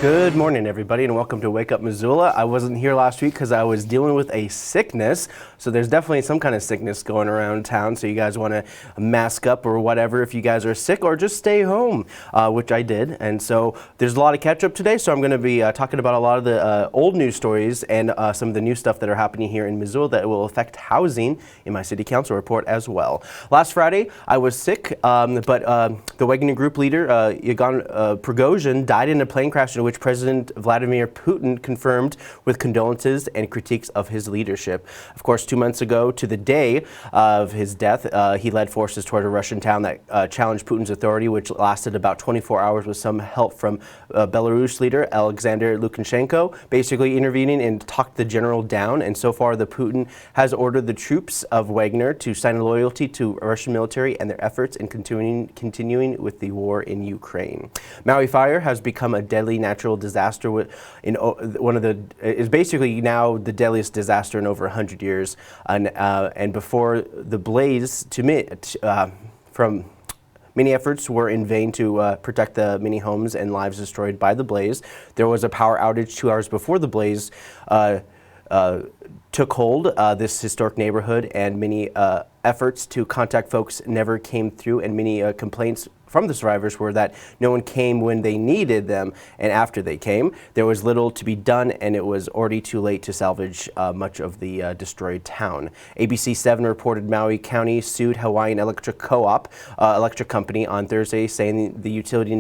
Good morning, everybody, and welcome to Wake Up Missoula. I wasn't here last week because I was dealing with a sickness, so there's definitely some kind of sickness going around town, so you guys want to mask up or whatever if you guys are sick, or just stay home, which I did. And so there's a lot of catch up today, so I'm going to be talking about a lot of the old news stories and some of the new stuff that are happening here in Missoula that will affect housing in my city council report as well. Last Friday, I was sick, but the Wagner Group leader, Yevgeny Prigozhin, died in a plane crash in which President Vladimir Putin confirmed with condolences and critiques of his leadership. Of course, 2 months ago to the day of his death, he led forces toward a Russian town that challenged Putin's authority, which lasted about 24 hours with some help from Belarus leader Alexander Lukashenko, basically intervening and talked the general down. And so far, the Putin has ordered the troops of Wagner to sign loyalty to Russian military and their efforts in continuing with the war in Ukraine. Maui fire has become a deadly natural disaster is basically now the deadliest disaster in over 100 years, and before the blaze from many efforts were in vain to protect the many homes and lives destroyed by the blaze. There was a power outage 2 hours before the blaze took hold, this historic neighborhood, and many efforts to contact folks never came through, and many complaints from the survivors were that no one came when they needed them, and after they came, there was little to be done, and it was already too late to salvage much of the destroyed town. ABC 7 reported Maui County sued Hawaiian Electric Co-op electric company on Thursday, saying the utility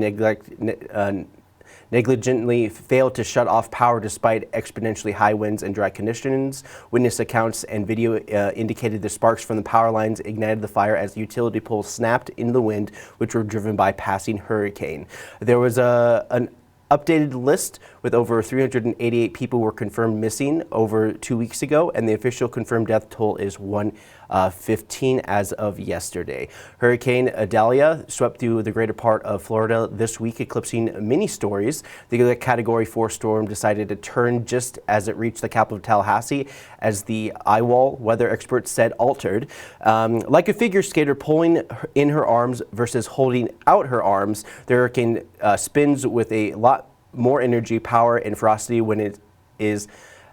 negligently failed to shut off power despite exponentially high winds and dry conditions. Witness accounts and video indicated the sparks from the power lines ignited the fire as the utility poles snapped in the wind, which were driven by passing hurricane. There was an updated list with over 388 people were confirmed missing over 2 weeks ago, and the official confirmed death toll is 115 as of yesterday. Hurricane Idalia swept through the greater part of Florida this week, eclipsing many stories. The Category 4 storm decided to turn just as it reached the capital of Tallahassee, as the eye-wall, weather experts said, altered. Like a figure skater pulling in her arms versus holding out her arms, the hurricane spins with a lot more energy, power, and ferocity when it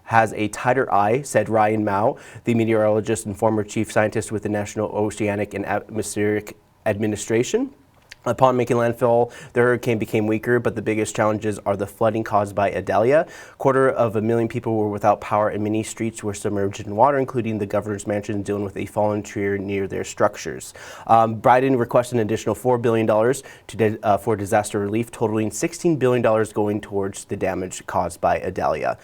has a tighter eye, said Ryan Mao, the meteorologist and former chief scientist with the National Oceanic and Atmospheric Administration. Upon making landfall, the hurricane became weaker, but the biggest challenges are the flooding caused by Idalia. 250,000 people were without power, and many streets were submerged in water, including the governor's mansion dealing with a fallen tree near their structures. Biden requested an additional $4 billion for disaster relief, totaling $16 billion going towards the damage caused by Idalia.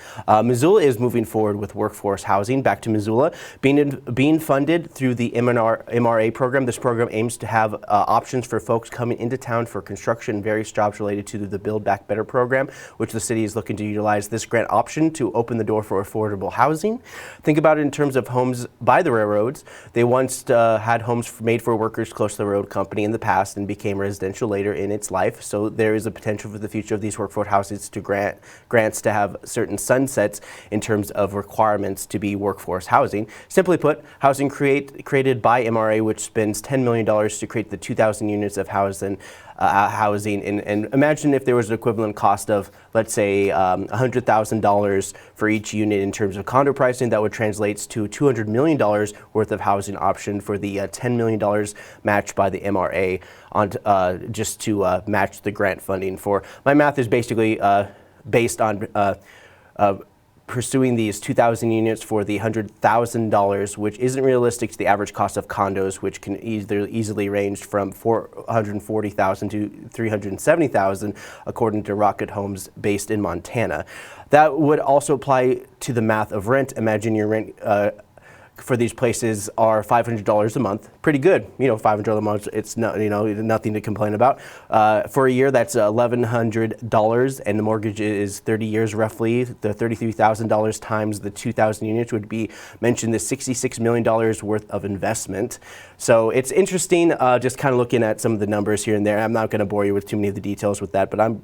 Missoula is moving forward with workforce housing. Back to Missoula, being funded through the MRA program. This program aims to have options for folks coming into town for construction and various jobs related to the Build Back Better program, which the city is looking to utilize this grant option to open the door for affordable housing. Think about it in terms of homes by the railroads. They once had homes made for workers close to the road company in the past and became residential later in its life. So there is a potential for the future of these workforce houses to grants to have certain sunsets in terms of requirements to be workforce housing. Simply put, housing created by MRA, which spends $10 million to create the 2,000 units of housing, and imagine if there was an equivalent cost of, let's say, $100,000 for each unit in terms of condo pricing. That would translate to $200 million worth of housing option for the $10 million matched by the MRA on just to match the grant funding. For my math is basically based on pursuing these 2,000 units for the $100,000, which isn't realistic to the average cost of condos, which can easily range from $440,000 to $370,000, according to Rocket Homes based in Montana. That would also apply to the math of rent. Imagine your rent for these places are $500 a month. Pretty good, $500 a month. It's nothing to complain about. For a year, that's $1,100, and the mortgage is 30 years roughly. The $33,000 times the 2,000 units would be mentioned the $66 million worth of investment. So it's interesting, just kind of looking at some of the numbers here and there. I'm not going to bore you with too many of the details with that, but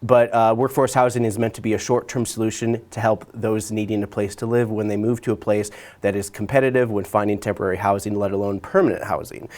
But workforce housing is meant to be a short-term solution to help those needing a place to live when they move to a place that is competitive when finding temporary housing, let alone permanent housing.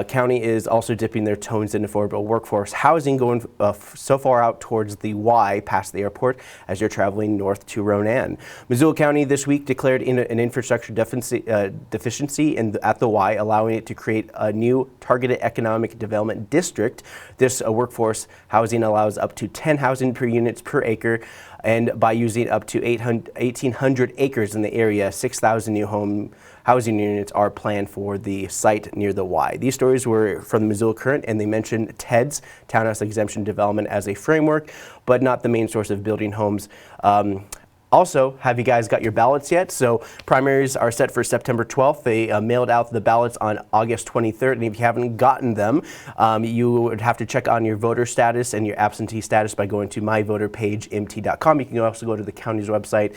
County is also dipping their toes into affordable workforce housing, going so far out towards the Y past the airport as you're traveling north to Ronan. Missoula County this week declared an infrastructure deficiency at the Y, allowing it to create a new targeted economic development district. This workforce housing allows up to 10 housing per units per acre, and by using up to 1,800 acres in the area, 6,000 new housing units are planned for the site near the Y. These stories were from the Missoula Current, and they mentioned TEDS, Townhouse Exemption Development, as a framework, but not the main source of building homes. Also, have you guys got your ballots yet? So primaries are set for September 12th. They mailed out the ballots on August 23rd, and if you haven't gotten them, you would have to check on your voter status and your absentee status by going to myvoterpagemt.com. You can also go to the county's website.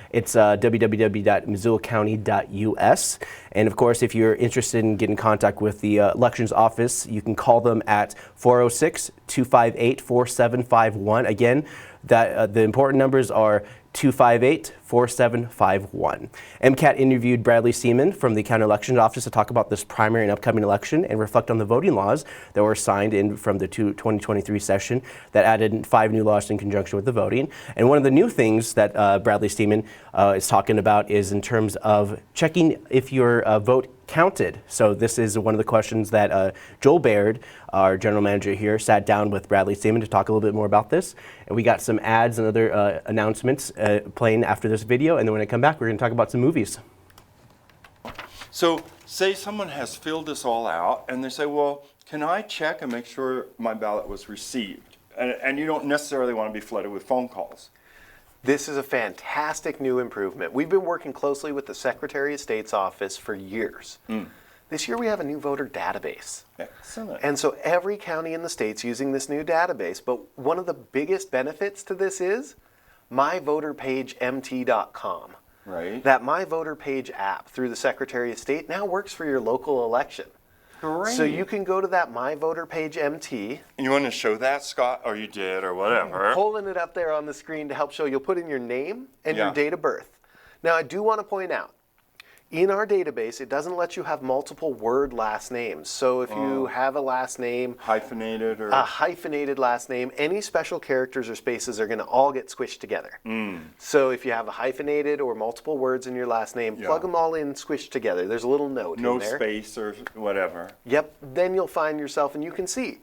It's www.missoulacounty.us. And of course, if you're interested in getting in contact with the elections office, you can call them at 406-258-4751. Again, the important numbers are 258-4751. MCAT interviewed Bradley Seaman from the County Elections Office to talk about this primary and upcoming election and reflect on the voting laws that were signed in from the 2023 session that added 5 new laws in conjunction with the voting. And one of the new things that Bradley Seaman is talking about is in terms of checking if your vote counted. So this is one of the questions that Joel Baird, our general manager here, sat down with Bradley Seaman to talk a little bit more about this. And we got some ads and other announcements playing after this video. And then when I come back, we're going to talk about some movies. So say someone has filled this all out and they say, well, can I check and make sure my ballot was received? And you don't necessarily want to be flooded with phone calls. This is a fantastic new improvement. We've been working closely with the Secretary of State's office for years. This year we have a new voter database. Excellent. And so every county in the state's using this new database. But one of the biggest benefits to this is myvoterpagemt.com. Right. That My Voter Page app through the Secretary of State now works for your local election. Great. So you can go to that My Voter Page MT. You want to show that, Scott? Or you did, or whatever. I'm holding it up there on the screen to help show. You'll put in your name and Yeah. your date of birth. Now, I do want to point out, in our database, it doesn't let you have multiple word last names. So if you have a last name, Hyphenated or... a hyphenated last name, any special characters or spaces are going to all get squished together. So if you have a hyphenated or multiple words in your last name, Yeah. plug them all in, squished together. There's a little note no in there. space or whatever. Yep, then you'll find yourself and you can see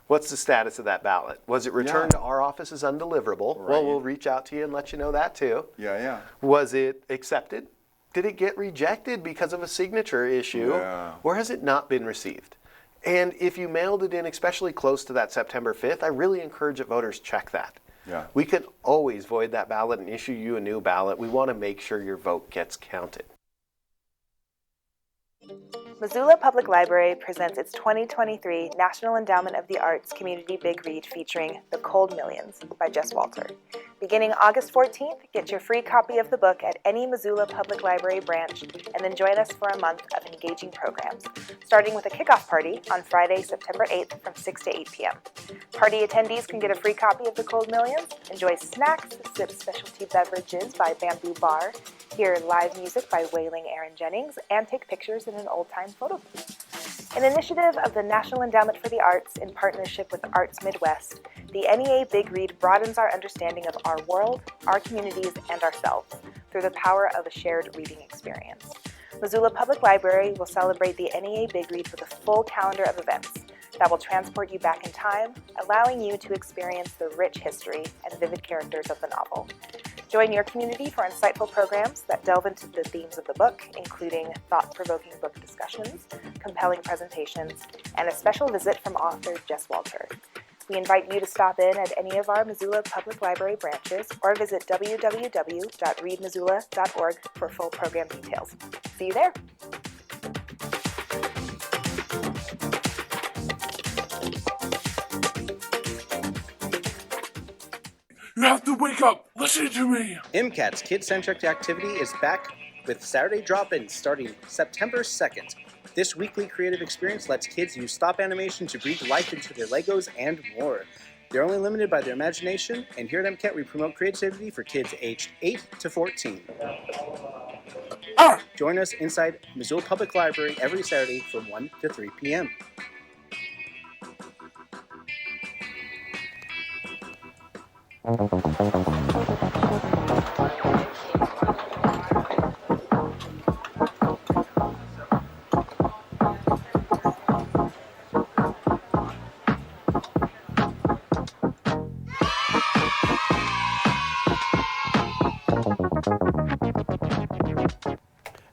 what's the status of that ballot. Was it returned to our office as undeliverable? Well, Right. we'll reach out to you and let you know that too. Yeah. Was it accepted? Did it get rejected because of a signature issue? Yeah. Or has it not been received? And if you mailed it in, especially close to that September 5th, I really encourage that voters check that. Yeah. We could always void that ballot and issue you a new ballot. We want to make sure your vote gets counted. Missoula Public Library presents its 2023 National Endowment of the Arts Community Big Read featuring The Cold Millions by Jess Walter. Beginning August 14th, get your free copy of the book at any Missoula Public Library branch and then join us for a month of engaging programs, starting with a kickoff party on Friday, September 8th from 6 to 8 p.m. Party attendees can get a free copy of The Cold Millions, enjoy snacks, sip specialty beverages by Bamboo Bar, hear live music by Wailing Aaron Jennings, and take pictures in an old-time photo booth. An initiative of the National Endowment for the Arts in partnership with Arts Midwest, the NEA Big Read broadens our understanding of our world, our communities, and ourselves through the power of a shared reading experience. Missoula Public Library will celebrate the NEA Big Read with a full calendar of events that will transport you back in time, allowing you to experience the rich history and vivid characters of the novel. Join your community for insightful programs that delve into the themes of the book, including thought-provoking book discussions, compelling presentations, and a special visit from author Jess Walter. We invite you to stop in at any of our Missoula Public Library branches or visit www.readmissoula.org for full program details. See you there! You have to wake up! Listen to me! MCAT's kid-centric activity is back with Saturday Drop-In starting September 2nd. This weekly creative experience lets kids use stop animation to breathe life into their Legos and more. They're only limited by their imagination, and here at MCAT we promote creativity for kids aged 8 to 14. Join us inside Missoula Public Library every Saturday from 1 to 3 p.m.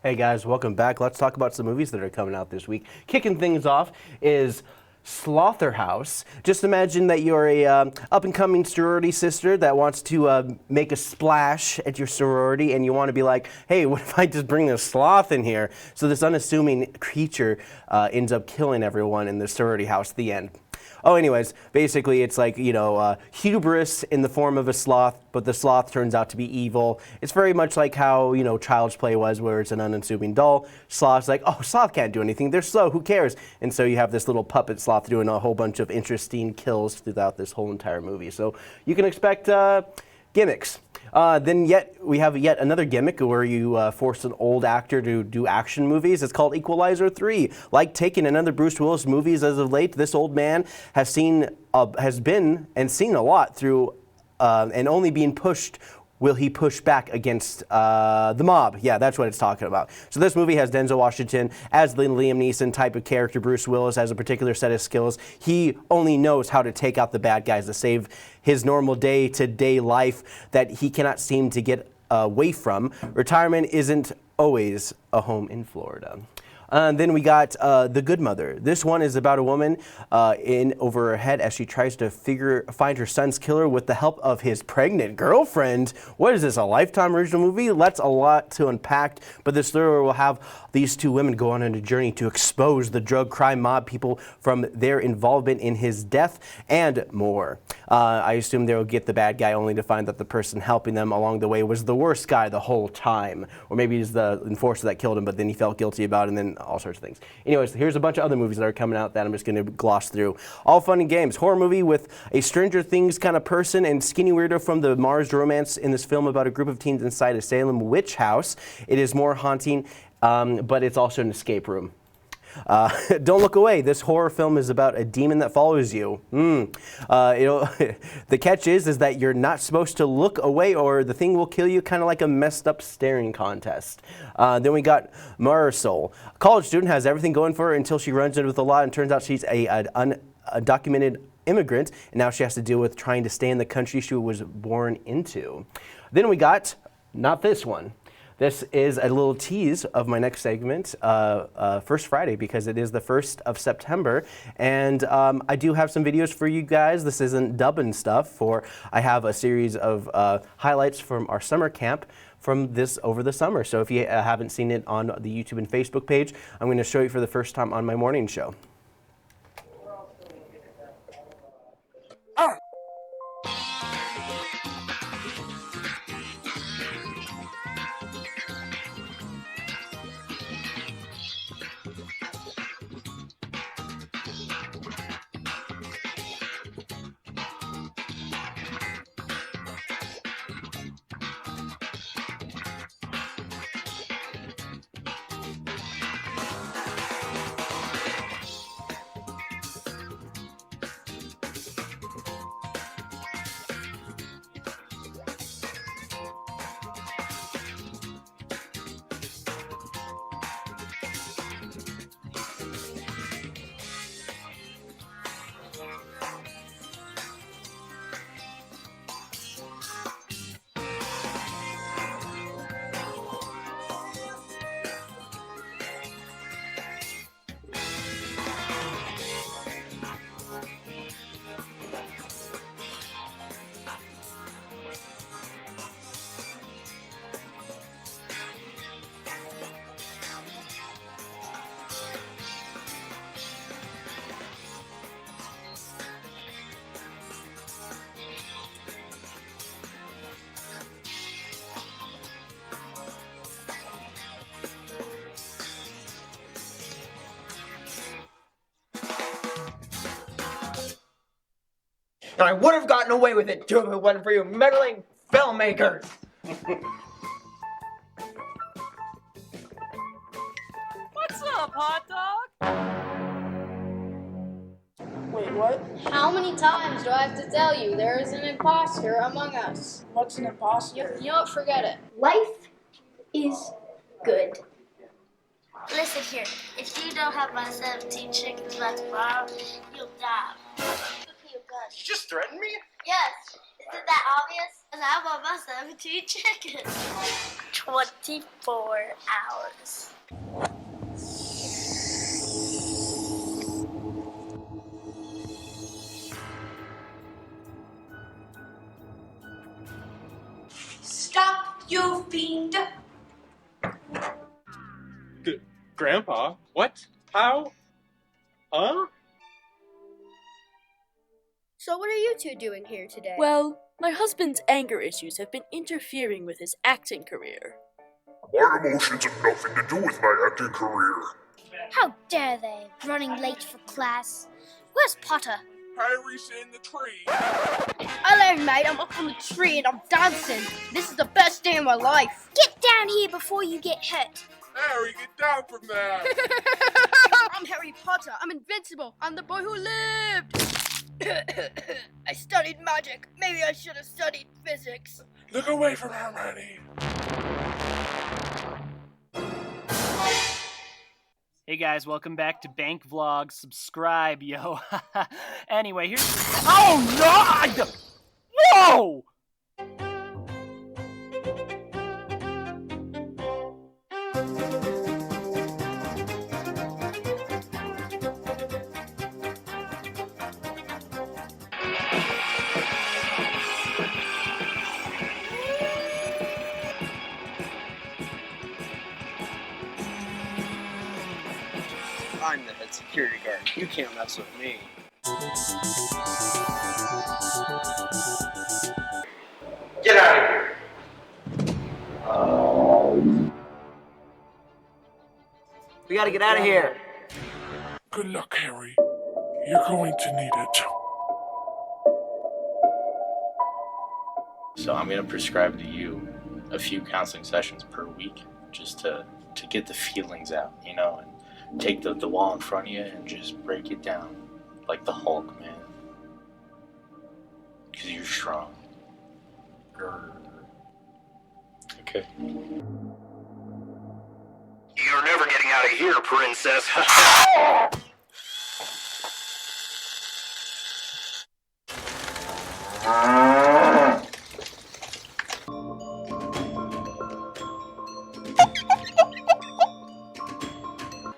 Hey guys, welcome back. Let's talk about some movies that are coming out this week. Kicking things off is Slaughterhouse. Just imagine that you're a up-and-coming sorority sister that wants to make a splash at your sorority, and you want to be like, hey, what if I just bring this sloth in here? So this unassuming creature ends up killing everyone in the sorority house at the end. Oh, anyways, basically it's like, hubris in the form of a sloth, but the sloth turns out to be evil. It's very much like how, Child's Play was, where it's an unassuming doll. Sloth's like, oh, sloth can't do anything. They're slow. Who cares? And so you have this little puppet sloth doing a whole bunch of interesting kills throughout this whole entire movie. So you can expect gimmicks. Then we have yet another gimmick where you force an old actor to do action movies. It's called Equalizer 3. Like taking another Bruce Willis movies as of late, this old man has been and seen a lot through, and only being pushed. Will he push back against the mob? Yeah, that's what it's talking about. So this movie has Denzel Washington as the Liam Neeson type of character. Bruce Willis has a particular set of skills. He only knows how to take out the bad guys to save his normal day-to-day life that he cannot seem to get away from. Retirement isn't always a home in Florida. Then we got The Good Mother. This one is about a woman in over her head as she tries to find her son's killer with the help of his pregnant girlfriend. What is this, a Lifetime original movie? That's a lot to unpack, but this thriller will have these two women go on a journey to expose the drug crime mob people from their involvement in his death and more. I assume they'll get the bad guy only to find that the person helping them along the way was the worst guy the whole time. Or maybe he's the enforcer that killed him, but then he felt guilty about it and then all sorts of things. Anyways, here's a bunch of other movies that are coming out that I'm just going to gloss through. All fun and games. Horror movie with a Stranger Things kind of person and skinny weirdo from the Mars romance in this film about a group of teens inside a Salem witch house. It is more haunting, but it's also an escape room. Don't Look Away. This horror film is about a demon that follows you. The catch is that you're not supposed to look away or the thing will kill you, kind of like a messed up staring contest. Then we got Marisol. A college student has everything going for her until she runs into the law and turns out she's an undocumented immigrant, and now she has to deal with trying to stay in the country she was born into. Then we got, not this one. This is a little tease of my next segment, First Friday, because it is the 1st of September. And I do have some videos for you guys. This isn't dubbing stuff. I have a series of highlights from our summer camp from this over the summer. So if you haven't seen it on the YouTube and Facebook page, I'm going to show you for the first time on my morning show. and I would have gotten away with it too if it wasn't for you meddling filmmakers. What's up, hot dog? Wait, what? How many times do I have to tell you there is an imposter among us? What's an imposter? You know what? Forget it. Life is good. Listen here, if you don't have my 17 chickens by tomorrow, you'll die. You just threatened me? Yes, isn't that obvious? Because I want my 17 chickens. 24 hours. Stop, you fiend! Grandpa? What? How? Huh? So what are you two doing here today? Well, my husband's anger issues have been interfering with his acting career. My emotions have nothing to do with my acting career. How dare they? Running late for class. Where's Potter? Harry's in the tree. Hello, mate. I'm up on the tree and I'm dancing. This is the best day of my life. Get down here before you get hurt. Harry, get down from there. I'm Harry Potter. I'm invincible. I'm the boy who lived. I studied magic. Maybe I should have studied physics. Look away from Hermione. Hey guys, welcome back to Bank Vlogs. Subscribe, yo. Anyway, here's... Oh, no! Whoa! I'm the head security guard. You can't mess with me. Get out of here. We gotta get out of here. Good luck, Harry. You're going to need it. So I'm going to prescribe to you a few counseling sessions per week just to get the feelings out, you know, and take the wall in front of you and just break it down like the Hulk, man. Because you're strong. Okay. You're never getting out of here, princess.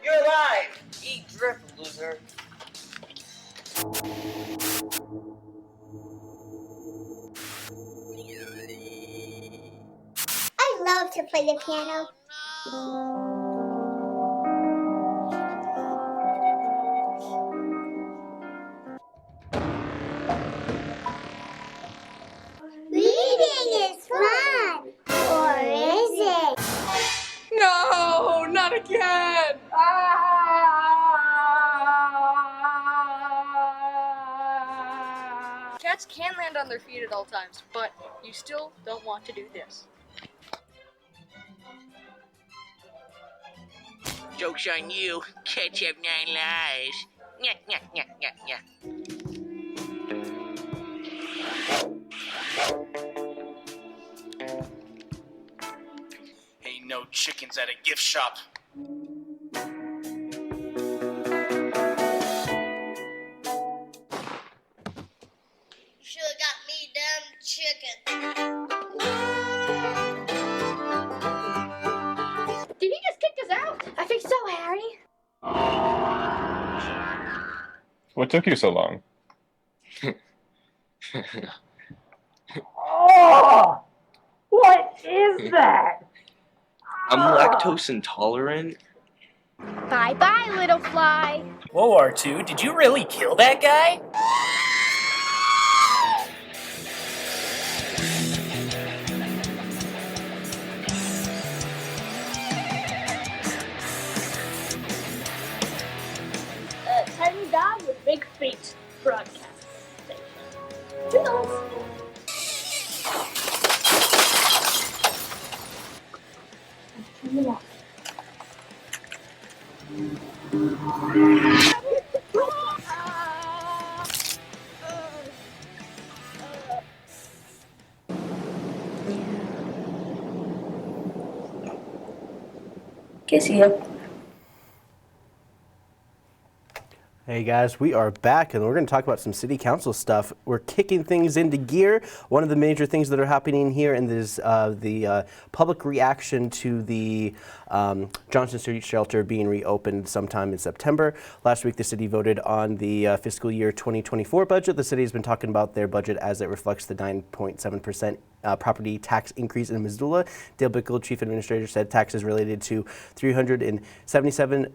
You're alive. Eat drip, loser. I love to play the piano. Reading is fun, or is it? No, not again! Cats can land on their feet at all times, but you still don't want to do this. Joke's on you. Cats have 9 lives. Nyah, nyah, nyah, nyah, nyah. Ain't no chickens at a gift shop. Should've got me damn chicken. Did he just kick us out? I think so, Harry. What took you so long? Oh! What is that? I'm lactose intolerant. Bye-bye, little fly. Whoa, R2, did you really kill that guy? Tiny dog with big feet broadcast station. Kiss you. Hey guys, we are back and we're going to talk about some city council stuff. We're kicking things into gear. One of the major things that are happening here in this the public reaction to the Johnson Street Shelter being reopened sometime in September. Last week the city voted on the fiscal year 2024 budget. The city has been talking about their budget as it reflects the 9.7% property tax increase in Missoula. Dale Bickle, Chief Administrator, said taxes related to 377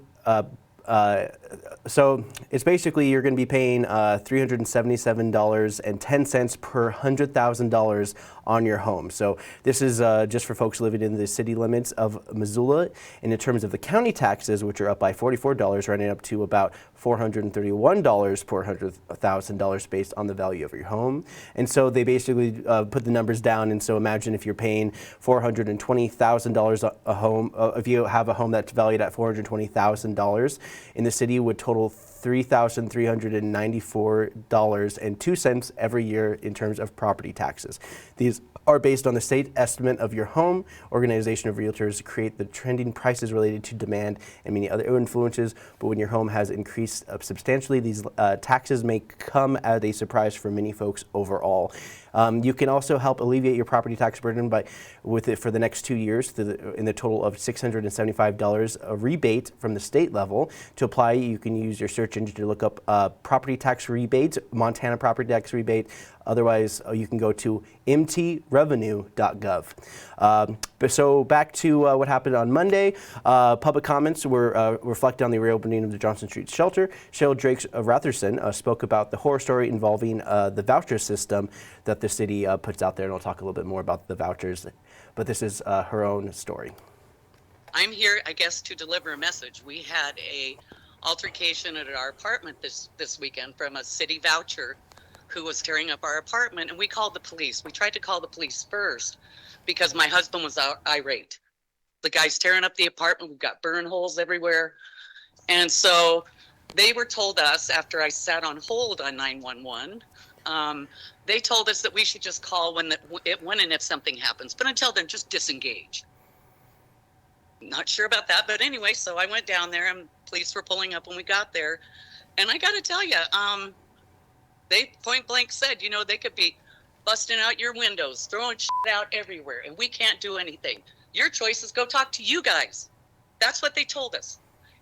so it's basically you're going to be paying $377.10 per $100,000 on your home. So this is just for folks living in the city limits of Missoula. And in terms of the county taxes, which are up by $44, running up to about $431 per $100,000 based on the value of your home. And so they basically put the numbers down. And so imagine if you're paying $420,000 a home, if you have a home that's valued at $420,000 in the city, would total $3,394.02 every year in terms of property taxes. These are based on the state estimate of your home. Organization of Realtors create the trending prices related to demand and many other influences, but when your home has increased substantially, these taxes may come as a surprise for many folks overall. You can also help alleviate your property tax burden with it for the next 2 years in the total of $675 a rebate from the state level. To apply, you can use your search engine to look up property tax rebate, Montana property tax rebate. Otherwise, you can go to mtrevenue.gov. So back to what happened on Monday. Public comments were reflected on the reopening of the Johnson Street Shelter. Cheryl Drakes Ratherson spoke about the horror story involving the voucher system that the city puts out there, and I'll talk a little bit more about the vouchers. But this is her own story. I'm here, I guess, to deliver a message. We had a altercation at our apartment this weekend from a city voucher who was tearing up our apartment, and we called the police. We tried to call the police first because my husband was irate. The guy's tearing up the apartment. We've got burn holes everywhere. And so they were told us, after I sat on hold on 911, they told us that we should just call when and if something happens. But until then, just disengage. Not sure about that, but anyway, so I went down there and police were pulling up when we got there. And I got to tell you, they point blank said, you know, they could be busting out your windows, throwing shit out everywhere, and we can't do anything. Your choice is go talk to you guys. That's what they told us.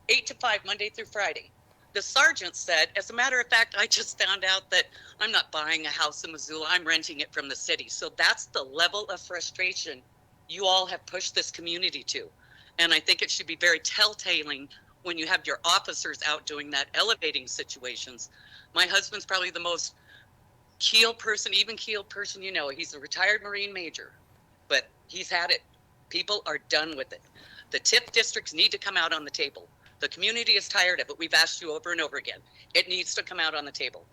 8 to 5, Monday through Friday. The sergeant said, as a matter of fact, I just found out that I'm not buying a house in Missoula, I'm renting it from the city. So that's the level of frustration you all have pushed this community to. And I think it should be very telltale when you have your officers out doing that, elevating situations. My husband's probably the most keeled person you know. He's a retired Marine major, but he's had it. People are done with it. The TIF districts need to come out on the table. The community is tired of it. We've asked you over and over again. It needs to come out on the table.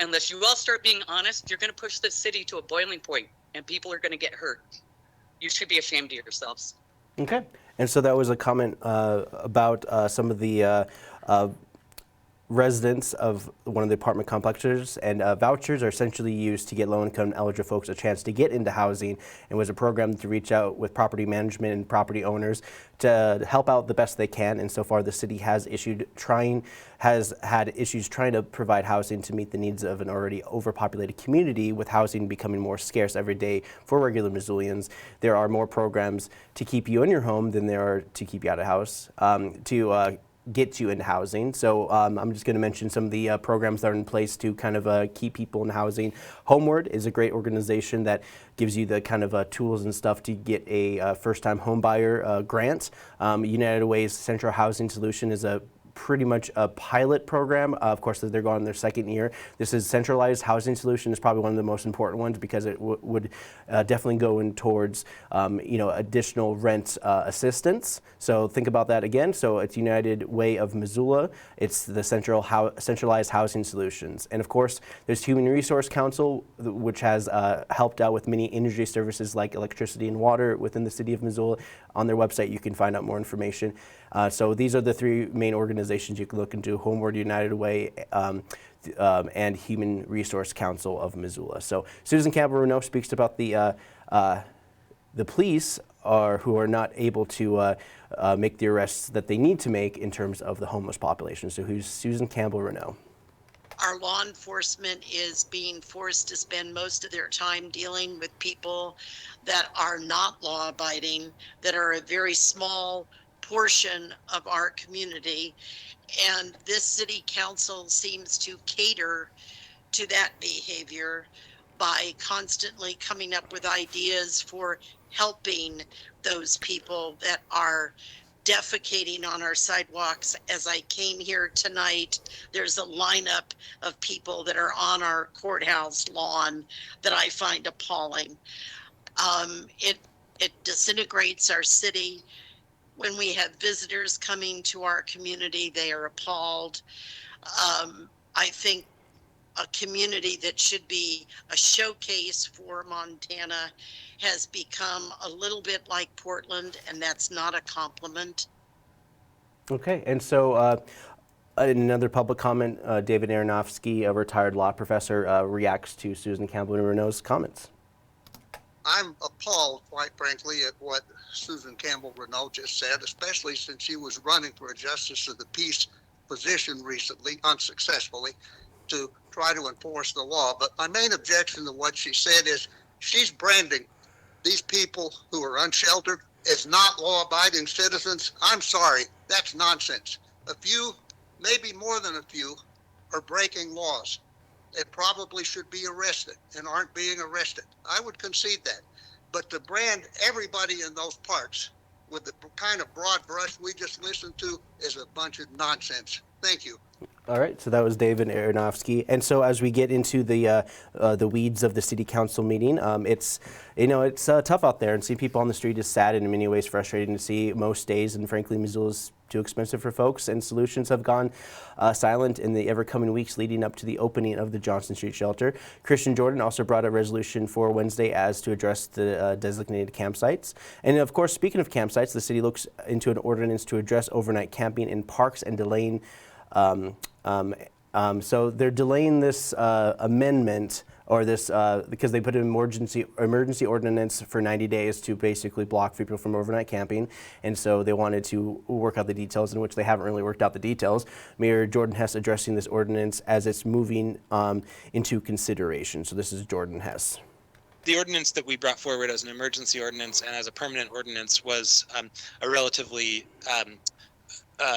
Unless you all start being honest, you're going to push this city to a boiling point, and people are going to get hurt. You should be ashamed of yourselves. Okay. And so that was a comment about some of the residents of one of the apartment complexes, and vouchers are essentially used to get low-income eligible folks a chance to get into housing, and was a program to reach out with property management and property owners to help out the best they can. And so far, the city has had issues trying to provide housing to meet the needs of an already overpopulated community, with housing becoming more scarce every day for regular Missoulians. There are more programs to keep you in your home than there are to keep you out of house, to get you into housing. So I'm just going to mention some of the programs that are in place to kind of keep people in housing. Homeward is a great organization that gives you the kind of tools and stuff to get a first-time home buyer grant. United Way's Central Housing Solution is a pretty much a pilot program. Of course, they're going on their second year. This is centralized housing solution is probably one of the most important ones because it would definitely go in towards additional rent assistance. So think about that again. So it's United Way of Missoula. It's the centralized housing solutions. And of course, there's Human Resource Council, which has helped out with many energy services like electricity and water within the city of Missoula. On their website, you can find out more information. So these are the three main organizations you can look into: Homeward United Way, and Human Resource Council of Missoula. So Susan Campbell-Renault speaks about the police who are not able to make the arrests that they need to make in terms of the homeless population. So who's Susan Campbell-Renault? Our law enforcement is being forced to spend most of their time dealing with people that are not law abiding, that are a very small portion of our community. And this city council seems to cater to that behavior by constantly coming up with ideas for helping those people that are defecating on our sidewalks. As I came here tonight, there's a lineup of people that are on our courthouse lawn that I find appalling. It disintegrates our city. When we have visitors coming to our community, they are appalled. I think a community that should be a showcase for Montana has become a little bit like Portland, and that's not a compliment. Okay, and so another public comment, David Aronofsky, a retired law professor, reacts to Susan Campbell-Renault's comments. I'm appalled, quite frankly, at what Susan Campbell-Renault just said, especially since she was running for a justice of the peace position recently, unsuccessfully, to try to enforce the law. But my main objection to what she said is she's branding these people who are unsheltered as not law-abiding citizens. I'm sorry, that's nonsense. A few, maybe more than a few, are breaking laws. They probably should be arrested and aren't being arrested. I would concede that. But to brand everybody in those parks with the kind of broad brush we just listened to is a bunch of nonsense. Thank you. All right, so that was David Aronofsky. And so as we get into the weeds of the city council meeting, it's tough out there, and seeing people on the street is sad and in many ways frustrating to see most days. And frankly, Missoula's too expensive for folks, and solutions have gone silent in the ever-coming weeks leading up to the opening of the Johnson Street shelter. Christian Jordan also brought a resolution for Wednesday as to address the designated campsites. And of course, speaking of campsites, the city looks into an ordinance to address overnight camping in parks and delaying. So they're delaying this amendment, or this because they put an emergency ordinance for 90 days to basically block people from overnight camping, and so they wanted to work out the details, in which they haven't really worked out the details. Mayor Jordan Hess addressing this ordinance as it's moving into consideration. So this is Jordan Hess. The ordinance that we brought forward as an emergency ordinance and as a permanent ordinance was a relatively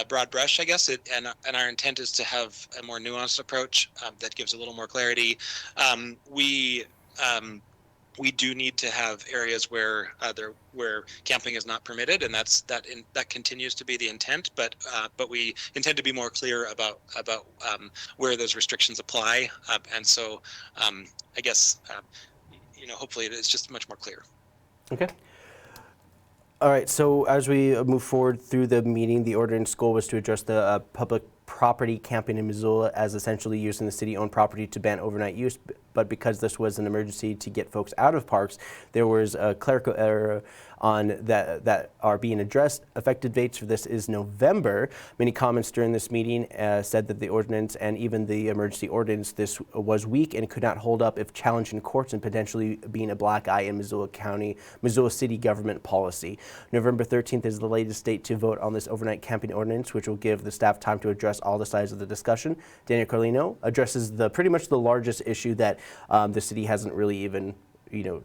broad brush, I guess, and our intent is to have a more nuanced approach that gives a little more clarity. We do need to have areas where camping is not permitted, and that continues to be the intent. But we intend to be more clear about where those restrictions apply, and so I guess hopefully it's just much more clear. Okay. All right, so as we move forward through the meeting, the ordinance goal was to address the public property camping in Missoula as essentially using the city-owned property to ban overnight use. But because this was an emergency to get folks out of parks, there was a clerical error on that are being addressed. Effective dates for this is November. Many comments during this meeting said that the ordinance and even the emergency ordinance, this was weak and could not hold up if challenged in courts and potentially being a black eye in Missoula City government policy. November 13th is the latest date to vote on this overnight camping ordinance, which will give the staff time to address all the sides of the discussion. Daniel Carlino addresses pretty much the largest issue that the city hasn't really even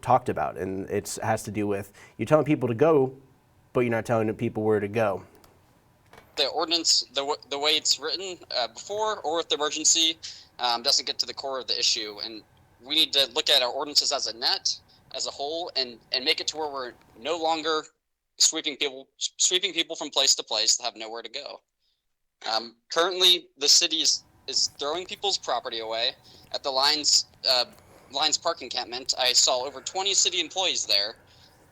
talked about, and it has to do with you're telling people to go, but you're not telling the people where to go. The ordinance, the way it's written before, or with the emergency, doesn't get to the core of the issue, and we need to look at our ordinances as a net, as a whole, and make it to where we're no longer sweeping people from place to place that have nowhere to go. Currently, the city is throwing people's property away. At the Lions Park encampment, I saw over 20 city employees there,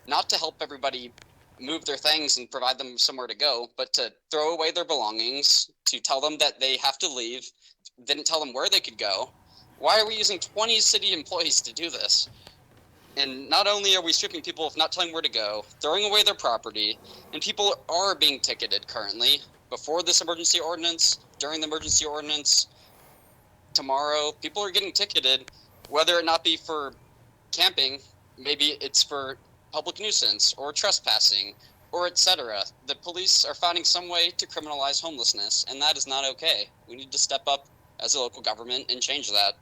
not to help everybody move their things and provide them somewhere to go, but to throw away their belongings, to tell them that they have to leave, didn't tell them where they could go. Why are we using 20 city employees to do this? And not only are we stripping people of not telling where to go, throwing away their property, and people are being ticketed currently, before this emergency ordinance, during the emergency ordinance, tomorrow, people are getting ticketed, whether it not be for camping, maybe it's for public nuisance or trespassing or etc. The police are finding some way to criminalize homelessness, and that is not okay. We need to step up as a local government and change that.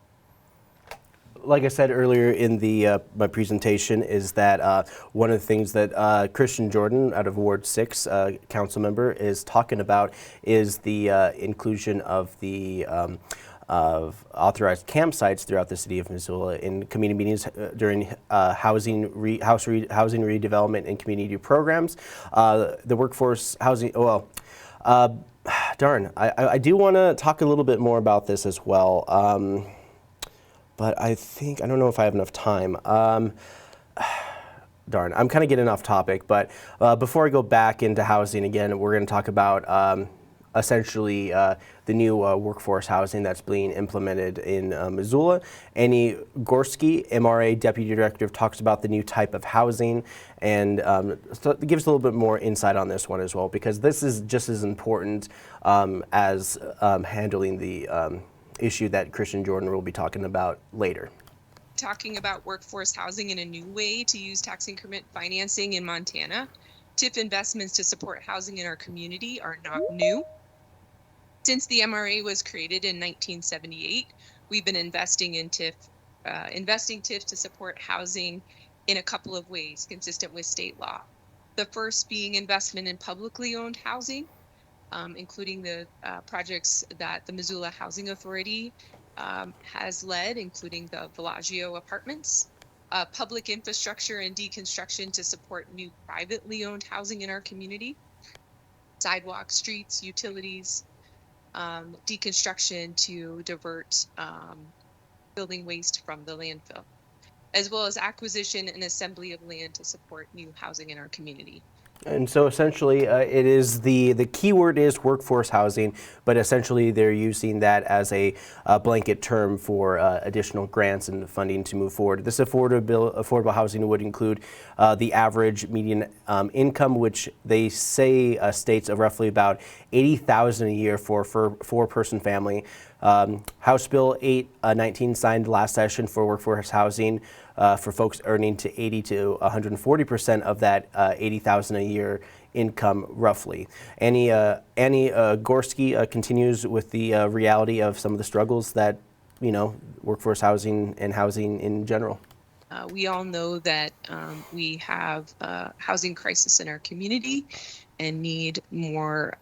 Like I said earlier in the my presentation, is that one of the things that Christian Jordan out of Ward 6, council member, is talking about is the inclusion of the of authorized campsites throughout the city of Missoula in community meetings during housing redevelopment and community programs. The workforce housing, darn, I do want to talk a little bit more about this as well. But I don't know if I have enough time. Darn, I'm kind of getting off topic, but before I go back into housing again, we're going to talk about essentially the new workforce housing that's being implemented in Missoula. Annie Gorski, MRA Deputy Director, talks about the new type of housing and so gives a little bit more insight on this one as well, because this is just as important as handling the issue that Christian Jordan will be talking about later. Talking about workforce housing in a new way to use tax increment financing in Montana. TIF investments to support housing in our community are not new. Since the MRA was created in 1978, we've been investing TIF to support housing in a couple of ways consistent with state law. The first being investment in publicly owned housing, including the projects that the Missoula Housing Authority has led, including the Villaggio apartments, public infrastructure and deconstruction to support new privately owned housing in our community, sidewalks, streets, utilities, deconstruction to divert building waste from the landfill, as well as acquisition and assembly of land to support new housing in our community. And so essentially it is the key word is workforce housing, but essentially they're using that as a blanket term for additional grants and funding to move forward. This affordable housing would include the average median income, which they say states of roughly about $80,000 a year for a four-person family. House Bill 819 signed last session for workforce housing for folks earning to 80 to 140% of that $80,000 a year income, roughly. Annie Gorski continues with the reality of some of the struggles that, workforce housing and housing in general. We all know that we have a housing crisis in our community and need more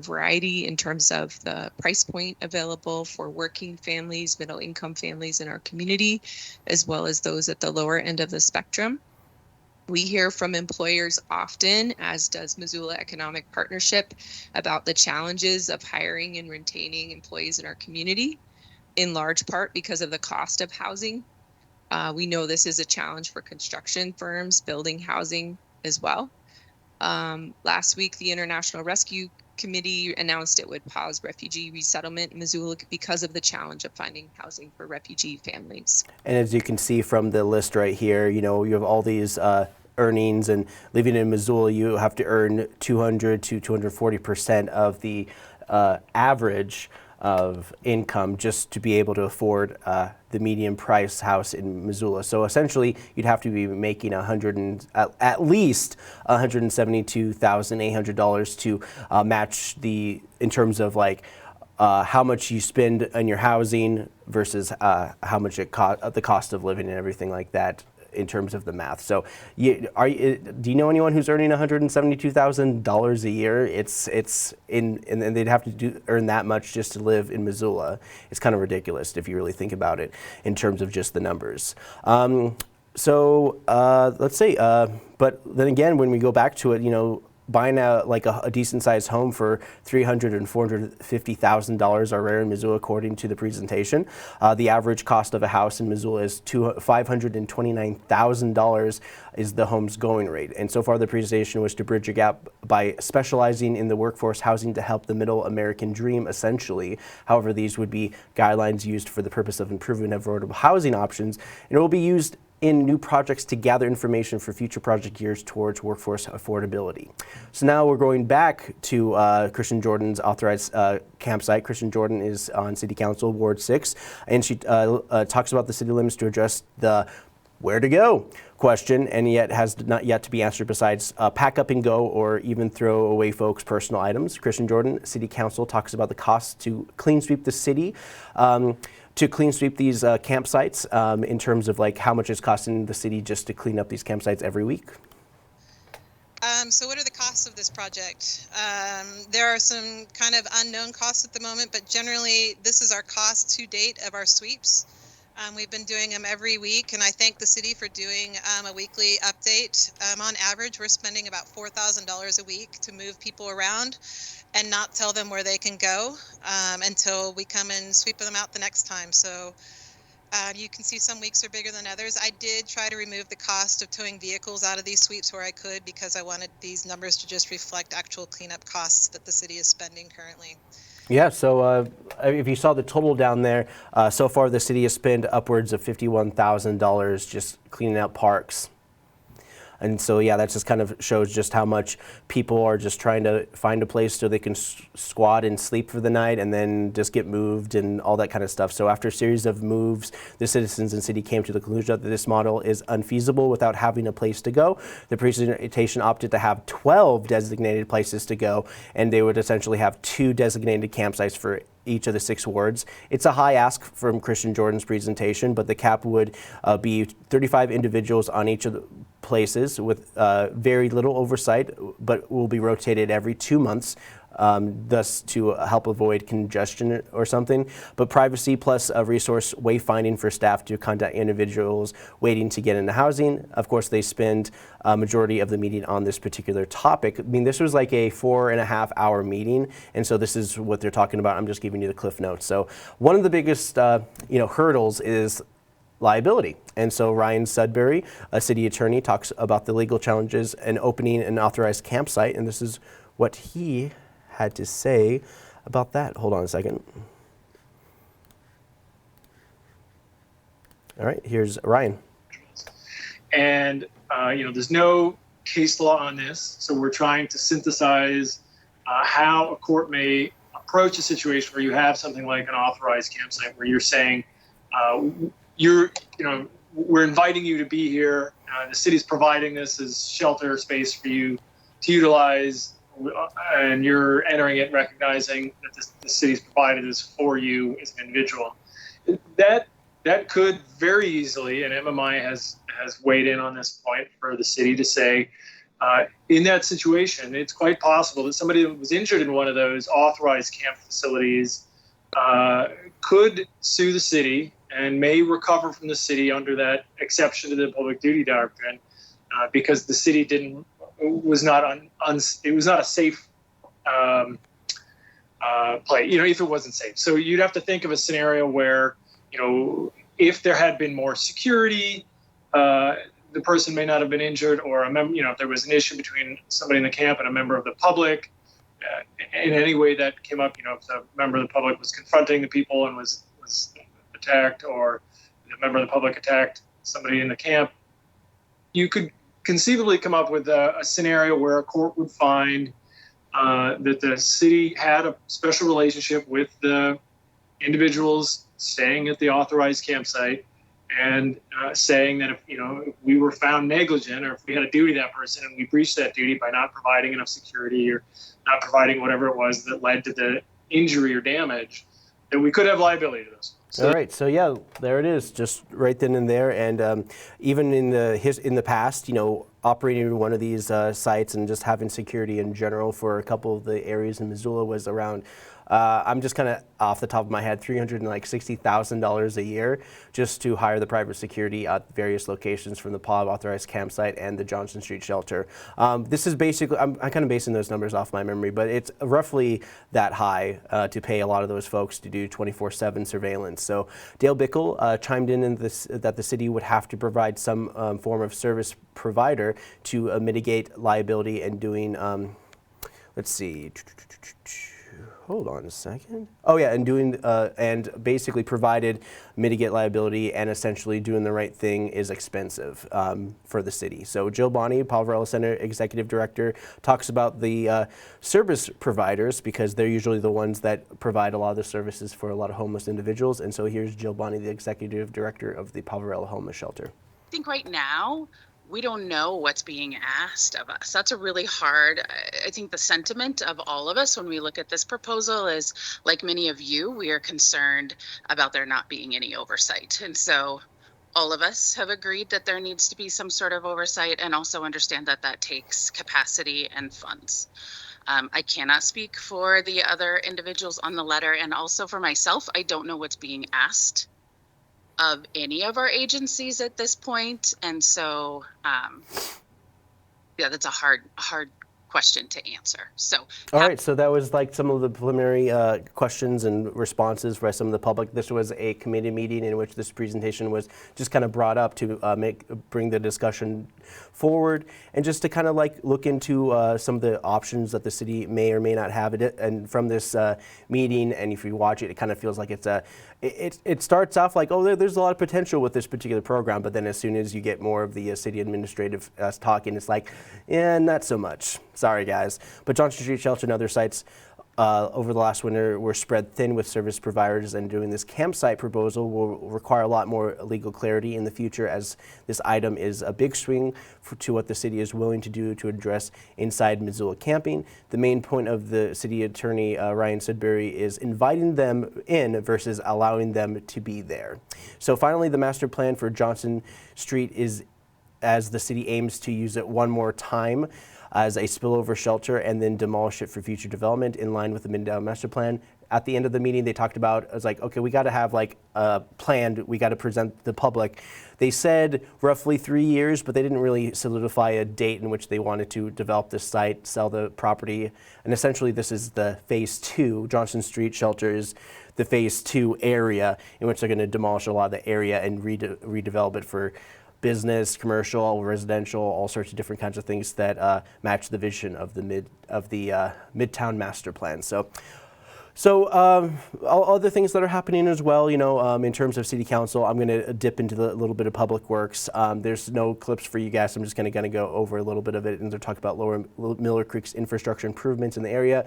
variety in terms of the price point available for working families, middle income families in our community, as well as those at the lower end of the spectrum. We hear from employers often, as does Missoula Economic Partnership, about the challenges of hiring and retaining employees in our community, in large part because of the cost of housing. We know this is a challenge for construction firms building housing as well. Last week, the International Rescue Committee announced it would pause refugee resettlement in Missoula because of the challenge of finding housing for refugee families. And as you can see from the list right here, you have all these earnings, and living in Missoula, you have to earn 200 to 240% of the average of income just to be able to afford the median price house in Missoula. So essentially, you'd have to be making at least $172,800 to match in terms of how much you spend on your housing versus how much the cost of living and everything like that, in terms of the math. So do you know anyone who's earning $172,000 a year? And they'd have to earn that much just to live in Missoula. It's kind of ridiculous if you really think about it in terms of just the numbers. Let's say, but then again, when we go back to it, buying a decent-sized home for $300,000 and $450,000 are rare in Missoula, according to the presentation. The average cost of a house in Missoula is $529,000 is the home's going rate. And so far, the presentation was to bridge a gap by specializing in the workforce housing to help the middle American dream, essentially. However, these would be guidelines used for the purpose of improving affordable housing options, and it will be used in new projects to gather information for future project years towards workforce affordability. So now we're going back to Christian Jordan's authorized campsite. Christian Jordan is on City Council, Ward 6, and she talks about the city limits to address the where to go question, and yet has not yet to be answered besides pack up and go or even throw away folks' personal items. Christian Jordan, City Council, talks about the cost to clean sweep the city. To clean sweep these campsites in terms of like how much it's costing the city just to clean up these campsites every week? So what are the costs of this project? There are some kind of unknown costs at the moment, but generally this is our cost to date of our sweeps. We've been doing them every week, and I thank the city for doing a weekly update. On average, we're spending about $4,000 a week to move people around and not tell them where they can go until we come and sweep them out the next time. So you can see some weeks are bigger than others. I did try to remove the cost of towing vehicles out of these sweeps where I could, because I wanted these numbers to just reflect actual cleanup costs that the city is spending currently. Yeah, so if you saw the total down there, so far the city has spent upwards of $51,000 just cleaning out parks. And so, yeah, that just kind of shows just how much people are just trying to find a place so they can squat and sleep for the night and then just get moved and all that kind of stuff. So after a series of moves, the citizens and city came to the conclusion that this model is unfeasible without having a place to go. The presentation opted to have 12 designated places to go, and they would essentially have 2 designated campsites for each of the 6 wards. It's a high ask from Christian Jordan's presentation, but the cap would be 35 individuals on each of the places with very little oversight, but will be rotated every 2 months, thus to help avoid congestion or something. But privacy plus resource wayfinding for staff to contact individuals waiting to get into housing. Of course, they spend a majority of the meeting on this particular topic. I mean, this was like a 4.5-hour meeting, and so this is what they're talking about. I'm just giving you the cliff notes. So one of the biggest hurdles is liability. And so Ryan Sudbury, a city attorney, talks about the legal challenges in opening an authorized campsite, and this is what he had to say about that. Hold on a second. All right, here's Ryan. And there's no case law on this, so we're trying to synthesize how a court may approach a situation where you have something like an authorized campsite, where you're saying we're inviting you to be here. The city's providing this as shelter space for you to utilize, and you're entering it recognizing that the city's provided this for you as an individual. That could very easily, and MMI has weighed in on this point for the city to say, in that situation, it's quite possible that somebody that was injured in one of those authorized camp facilities could sue the city and may recover from the city under that exception to the public duty doctrine, because the city was not a safe play, if it wasn't safe. So you'd have to think of a scenario where, if there had been more security, the person may not have been injured, or if there was an issue between somebody in the camp and a member of the public, in any way that came up, if the member of the public was confronting the people and was attacked, or a member of the public attacked somebody in the camp, you could conceivably come up with a scenario where a court would find that the city had a special relationship with the individuals staying at the authorized campsite, and saying that if we were found negligent, or if we had a duty to that person and we breached that duty by not providing enough security or not providing whatever it was that led to the injury or damage, that we could have liability to those. All right, so yeah, there it is, just right then and there. And even in the past, operating one of these sites and just having security in general for a couple of the areas in Missoula was around, I'm just kind of off the top of my head, $360,000 a year just to hire the private security at various locations from the POB authorized campsite and the Johnson Street shelter. This is basically, I'm kind of basing those numbers off my memory, but it's roughly that high to pay a lot of those folks to do 24/7 surveillance. So Dale Bickle chimed in this, that the city would have to provide some form of service provider to mitigate liability and doing, let's see, hold on a second. Oh yeah, and doing and basically provided mitigate liability and essentially doing the right thing is expensive for the city. So Jill Bonney, Poverello Center Executive Director, talks about the service providers because they're usually the ones that provide a lot of the services for a lot of homeless individuals. And so here's Jill Bonney, the Executive Director of the Poverello Homeless Shelter. I think right now, we don't know what's being asked of us. That's a really hard, I think the sentiment of all of us when we look at this proposal is, like many of you, we are concerned about there not being any oversight. And so all of us have agreed that there needs to be some sort of oversight and also understand that that takes capacity and funds. I cannot speak for the other individuals on the letter, and also for myself, I don't know what's being asked of any of our agencies at this point. And so, yeah, that's a hard question to answer. So, all right, so that was like some of the preliminary questions and responses by some of the public. This was a committee meeting in which this presentation was just kind of brought up to bring the discussion forward and just to kind of like look into some of the options that the city may or may not have. And from this meeting, and if you watch it, it kind of feels like it's it starts off like, oh, there's a lot of potential with this particular program, but then as soon as you get more of the city administrative talking, it's like, yeah, not so much. Sorry, guys. But Johnson Street Shelter and other sites over the last winter were spread thin with service providers, and doing this campsite proposal will require a lot more legal clarity in the future, as this item is a big swing to what the city is willing to do to address inside Missoula camping. The main point of the city attorney, Ryan Sudbury, is inviting them in versus allowing them to be there. So finally, the master plan for Johnson Street is, as the city aims to use it one more time as a spillover shelter and then demolish it for future development in line with the Midtown Master Plan. At the end of the meeting, they talked about, it was like, okay, we got to have like a plan, we got to present the public. They said roughly 3 years, but they didn't really solidify a date in which they wanted to develop this site, sell the property. And essentially this is the phase 2. Johnson Street Shelter is the phase 2 area in which they're going to demolish a lot of the area and redevelop it for business, commercial, residential, all sorts of different kinds of things that match the vision of the Midtown Master Plan. So all other things that are happening as well, you know, in terms of city council, I'm going to dip into a little bit of public works. There's no clips for you guys. I'm just going to go over a little bit of it and talk about Lower Miller Creek's infrastructure improvements in the area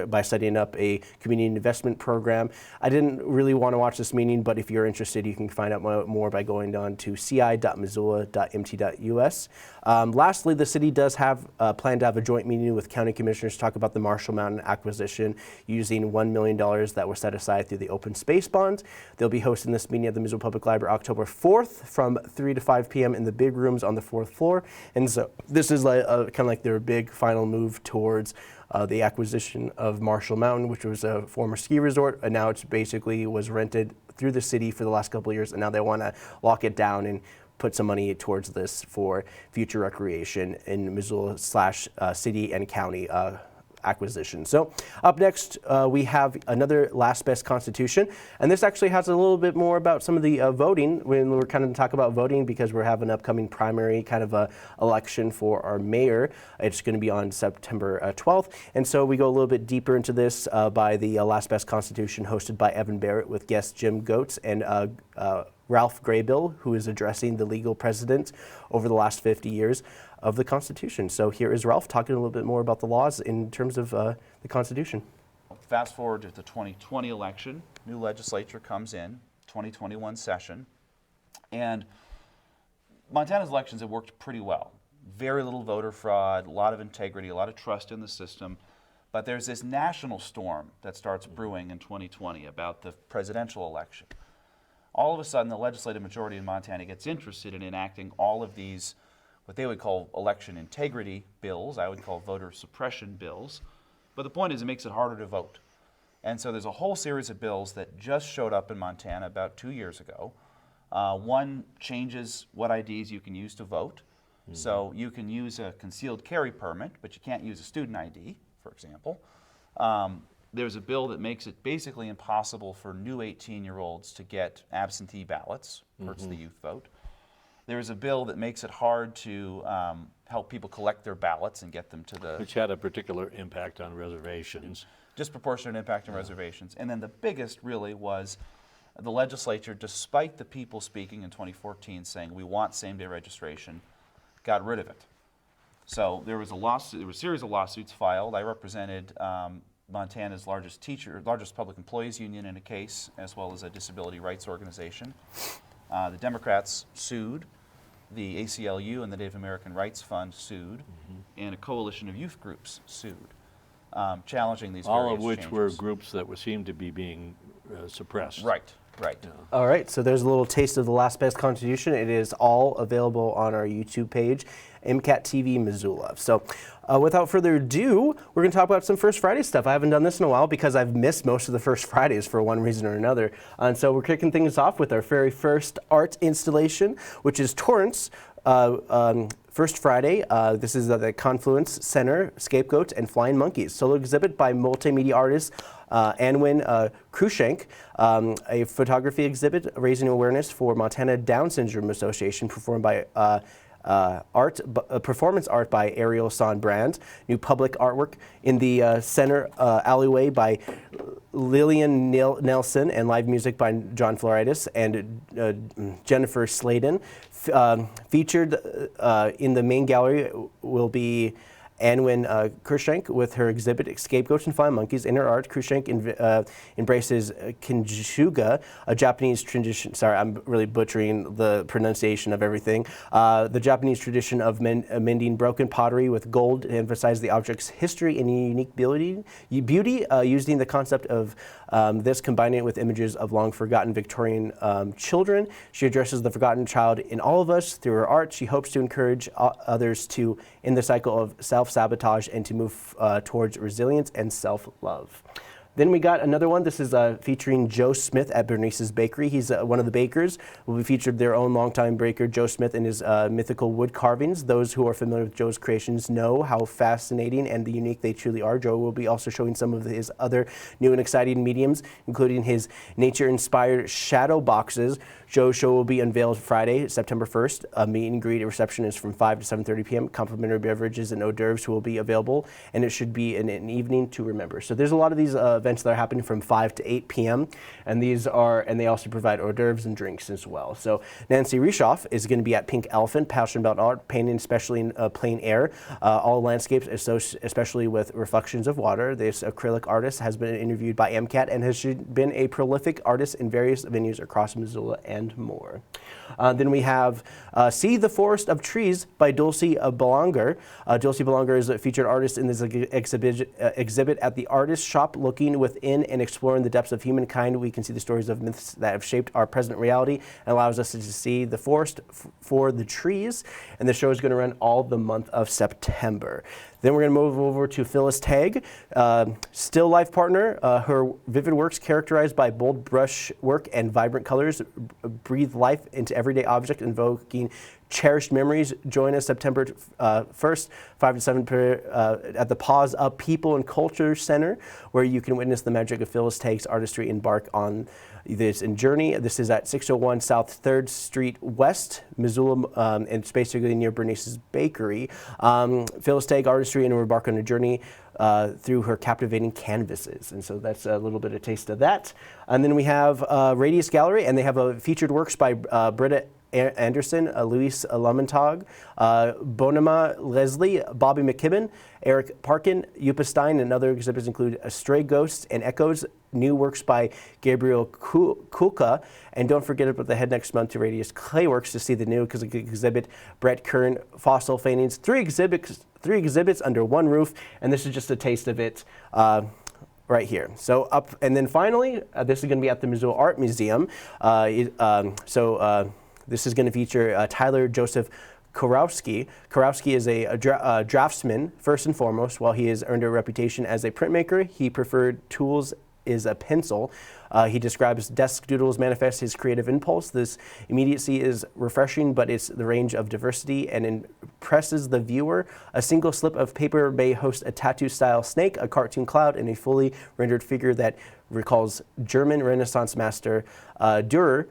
by setting up a community investment program. I didn't really want to watch this meeting, but if you're interested, you can find out more by going on to ci.missoula.mt.us. Lastly, the city does have planned to have a joint meeting with county commissioners to talk about the Marshall Mountain acquisition using $1 million that were set aside through the open space bonds. They'll be hosting this meeting at the Missoula Public Library October 4th from 3 to 5 p.m. in the big rooms on the 4th floor. And so this is like kind of like their big final move towards the acquisition of Marshall Mountain, which was a former ski resort, and now it's basically was rented through the city for the last couple of years, and now they want to lock it down and put some money towards this for future recreation in Missoula / city and county acquisition. So up next, we have another Last Best Constitution, and this actually has a little bit more about some of the voting when we're kind of talking about voting, because we're having an upcoming primary kind of a election for our mayor. It's going to be on September 12th, and so we go a little bit deeper into this by the Last Best Constitution, hosted by Evan Barrett with guest Jim Goetz and Ralph Graybill, who is addressing the legal precedent over the last 50 years of the Constitution. So here is Ralph talking a little bit more about the laws in terms of the Constitution. Fast forward to the 2020 election, new legislature comes in, 2021 session, and Montana's elections have worked pretty well. Very little voter fraud, a lot of integrity, a lot of trust in the system. But there's this national storm that starts brewing in 2020 about the presidential election. All of a sudden, the legislative majority in Montana gets interested in enacting all of these what they would call election integrity bills. I would call voter suppression bills. But the point is, it makes it harder to vote. And so there's a whole series of bills that just showed up in Montana about 2 years ago. One changes what IDs you can use to vote. So you can use a concealed carry permit, but you can't use a student ID, for example. There's a bill that makes it basically impossible for new 18-year-olds to get absentee ballots, hurts the youth vote. There's a bill that makes it hard to help people collect their ballots and get them to the... Which had a particular impact on reservations. Disproportionate impact on reservations. And then the biggest really was the legislature, despite the people speaking in 2014 saying we want same-day registration, got rid of it. So there was a lawsuit, there was a series of lawsuits filed. I represented Montana's largest public employees union in a case, as well as a disability rights organization. The Democrats sued, the ACLU and the Native American Rights Fund sued, and a coalition of youth groups sued, challenging these various all of which changes. were groups that seemed to be being suppressed. Right. All right, so there's a little taste of the Last Best Constitution. It is all available on our YouTube page, MCAT TV Missoula. So without further ado, we're going to talk about some First Friday stuff. I haven't done this in a while because I've missed most of the First Fridays for one reason or another. And so we're kicking things off with our very first art installation, which is Torrance. First Friday, this is at the Confluence Center, Scapegoats and Flying Monkeys. Solo exhibit by multimedia artist Anwin Krushenk, a photography exhibit raising awareness for Montana Down Syndrome Association, performed by performance art by Ariel Sonbrand, new public artwork in the center alleyway by Lillian Nelson, and live music by John Floridas and Jennifer Sladen. Featured in the main gallery will be Anwin Krushenk with her exhibit Scapegoats and Flying Monkeys. In her art, Krushenk embraces Kinjuga, a Japanese tradition. Sorry, I'm really butchering the pronunciation of everything. The Japanese tradition of mending broken pottery with gold to emphasize the object's history and unique beauty, using the concept of this, combining it with images of long-forgotten Victorian children. She addresses the forgotten child in all of us. Through her art, she hopes to encourage others to end the cycle of self-sabotage and to move towards resilience and self-love. Then we got another one. This is featuring Joe Smith at Bernice's Bakery. He's one of the bakers. Will be featured their own longtime baker, Joe Smith, and his mythical wood carvings. Those who are familiar with Joe's creations know how fascinating and the unique they truly are. Joe will be also showing some of his other new and exciting mediums, including his nature-inspired shadow boxes. Joe's show will be unveiled Friday, September 1st. A meet and greet reception is from 5 to 7:30 p.m. Complimentary beverages and hors d'oeuvres will be available, and it should be an evening to remember. So there's a lot of these events that are happening from 5 to 8 p.m. and they also provide hors d'oeuvres and drinks as well. So Nancy Rishoff is going to be at Pink Elephant, passionate about art, painting especially in plein air, all landscapes, especially with reflections of water. This acrylic artist has been interviewed by MCAT and has been a prolific artist in various venues across Missoula and more. Then we have See the Forest of Trees by Dulcie Belanger. Dulcie Belanger is a featured artist in this exhibit at the Artist Shop. Looking within and exploring the depths of humankind, we can see the stories of myths that have shaped our present reality and allows us to see the forest for the trees. And the show is going to run all the month of September. Then we're going to move over to Phyllis Tagg, still life partner. Her vivid works, characterized by bold brush work and vibrant colors, breathe life into everyday objects, invoking cherished memories. Join us September 1st, 5 to 7 at the Pause Up People and Culture Center, where you can witness the magic of Phyllis Tagg's artistry, embark on this journey. This is at 601 South 3rd Street West, Missoula, and it's basically near Bernice's Bakery. Phyllis Tagg artistry, and we'll embark on a journey through her captivating canvases. And so that's a little bit of taste of that. And then we have Radius Gallery, and they have featured works by Britta Anderson, Luis Lamontag, Bonema Leslie, Bobby McKibben, Eric Parkin, Yupa Stein, and other exhibits include Stray Ghosts and Echoes, new works by Gabriel Kulka, and don't forget about the head next month to Radius Clayworks to see the new exhibit, Brett Kern, Fossil Paintings, three exhibits under one roof, and this is just a taste of it. Right here. So up, and then finally, this is going to be at the Missoula Art Museum. This is going to feature Tyler Joseph Kurowski. Kurowski is a draftsman, first and foremost. While he has earned a reputation as a printmaker, he preferred tools is a pencil. He describes desk doodles manifest his creative impulse. This immediacy is refreshing, but it's the range of diversity and impresses the viewer. A single slip of paper may host a tattoo-style snake, a cartoon cloud, and a fully rendered figure that recalls German Renaissance master Dürer.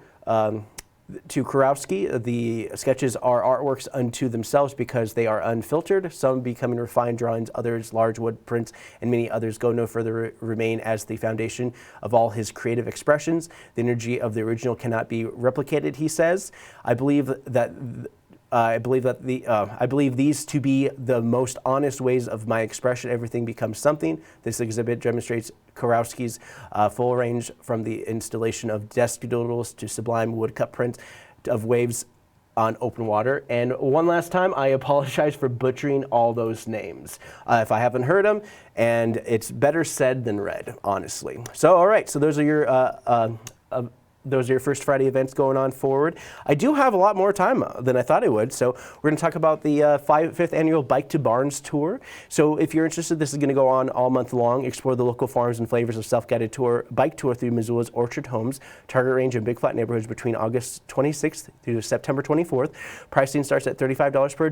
To Kurowski, the sketches are artworks unto themselves because they are unfiltered, some becoming refined drawings, others large wood prints, and many others go no further, remain as the foundation of all his creative expressions. The energy of the original cannot be replicated, he says. I believe these to be the most honest ways of my expression. Everything becomes something. This exhibit demonstrates Kurowski's full range from the installation of desk doodles to sublime woodcut prints of waves on open water. And one last time, I apologize for butchering all those names if I haven't heard them, and it's better said than read, honestly. So, all right, so those are your First Friday events going on forward. I do have a lot more time than I thought I would, so we're going to talk about the 5th annual Bike to Barns tour. So if you're interested, this is going to go on all month long. Explore the local farms and flavors of self-guided bike tour through Missoula's Orchard Homes, Target Range, and Big Flat neighborhoods between August 26th through September 24th. Pricing starts at $35 per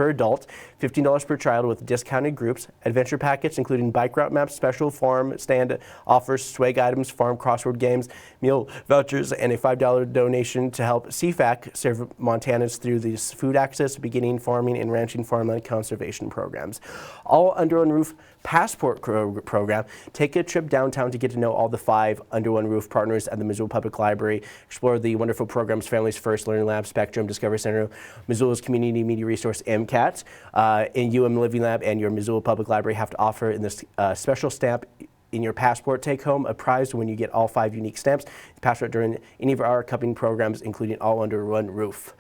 adult, $15 per child with discounted groups. Adventure packets including bike route maps, special farm stand offers, swag items, farm crossword games, meal vouchers, and a $5 donation to help CFAC serve Montanans through these food access, beginning farming and ranching farmland conservation programs. All Under One Roof Passport program. Take a trip downtown to get to know all the 5 Under One Roof partners at the Missoula Public Library. Explore the wonderful programs Families First, Learning Lab, Spectrum, Discovery Center, Missoula's Community Media Resource, MCAT, and UM Living Lab and your Missoula Public Library have to offer in this special stamp in your passport. Take home a prize when you get all 5 unique stamps. Passport during any of our accompanying programs, including All Under One Roof.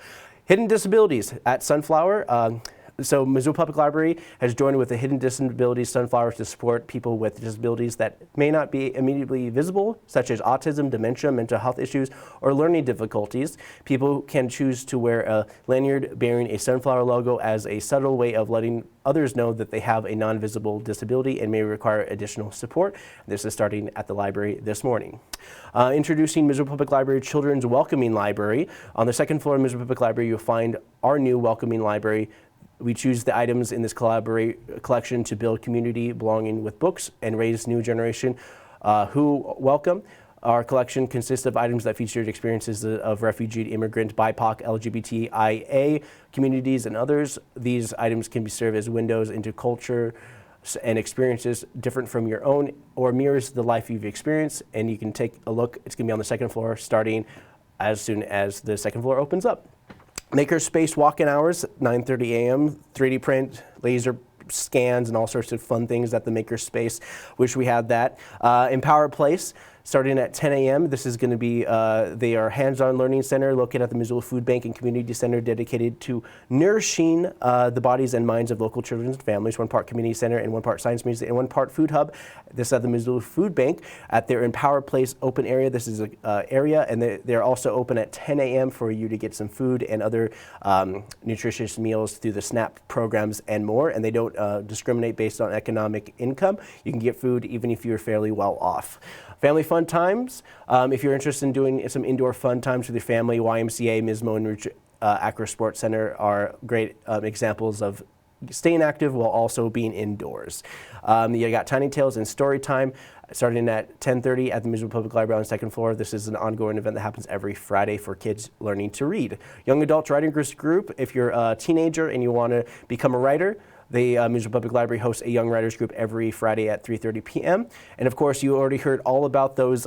Hidden Disabilities at Sunflower. So Missoula Public Library has joined with the Hidden Disabilities Sunflower to support people with disabilities that may not be immediately visible, such as autism, dementia, mental health issues, or learning difficulties. People can choose to wear a lanyard bearing a sunflower logo as a subtle way of letting others know that they have a non-visible disability and may require additional support. This is starting at the library this morning. Introducing Missoula Public Library Children's Welcoming Library. On the 2nd floor of Missoula Public Library, you'll find our new welcoming library. We choose the items in this collection to build community belonging with books and raise new generation who welcome. Our collection consists of items that featured experiences of refugee, immigrant, BIPOC, LGBTIA communities, and others. These items can be served as windows into culture and experiences different from your own, or mirrors the life you've experienced. And you can take a look. It's going to be on the 2nd floor starting as soon as the 2nd floor opens up. Makerspace walk-in hours, 9:30 a.m., 3D print, laser scans, and all sorts of fun things at the Makerspace. Wish we had that. Empower Place, starting at 10 a.m. This is going to be, they are hands-on learning center located at the Missoula Food Bank and Community Center, dedicated to nourishing the bodies and minds of local children and families. 1 part community center and 1 part science museum and 1 part food hub. This is at the Missoula Food Bank at their Empower Place open area. This is an area, and they're also open at 10 a.m. for you to get some food and other nutritious meals through the SNAP programs and more. And they don't discriminate based on economic income. You can get food even if you're fairly well off. Family fun times. If you're interested in doing some indoor fun times with your family, YMCA, Mismo, and Acro Sports Center are great examples of staying active while also being indoors. You got Tiny Tales and Story Time starting at 10:30 at the Missoula Public Library on the 2nd floor. This is an ongoing event that happens every Friday for kids learning to read. Young Adults Writing Group, if you're a teenager and you want to become a writer, the Missoula Public Library hosts a Young Writers Group every Friday at 3:30 p.m. And of course, you already heard all about those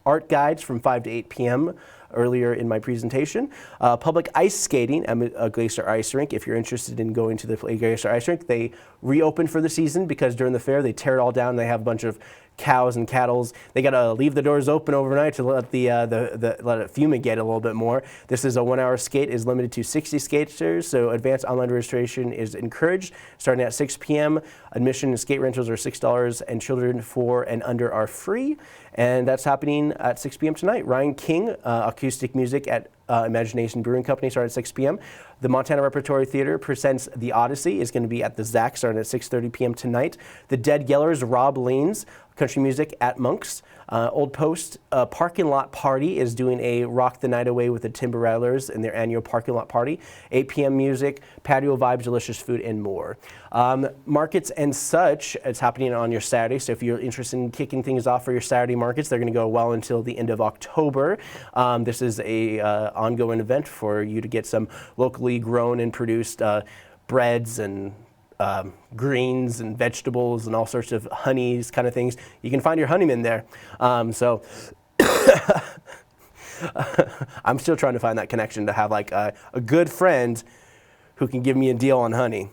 art guides from 5 to 8 p.m. earlier in my presentation. Public ice skating at Glacier Ice Rink. If you're interested in going to the Glacier Ice Rink, they reopened for the season because during the fair they tear it all down. They have a bunch of cows and cattles. They got to leave the doors open overnight to let let it fumigate a little bit more. This is a 1-hour skate, is limited to 60 skaters, so advanced online registration is encouraged. Starting at 6 p.m. Admission and skate rentals are $6, and children 4 and under are free. And that's happening at 6 p.m. tonight. Ryan King, acoustic music at Imagination Brewing Company starting at 6 p.m. The Montana Repertory Theater presents The Odyssey is going to be at the Zach starting at 6:30 p.m. tonight. The Dead Yellers, Rob Leans, country music at Monk's. Old Post Parking Lot Party is doing a Rock the Night Away with the Timber Rattlers in their annual parking lot party. 8 p.m. music, patio vibes, delicious food, and more. Markets and such, it's happening on your Saturday, so if you're interested in kicking things off for your Saturday markets, they're going to go well until the end of October. This is a ongoing event for you to get some locally grown and produced breads and greens and vegetables and all sorts of honeys kind of things. You can find your honeyman there. So I'm still trying to find that connection to have like a good friend who can give me a deal on honey.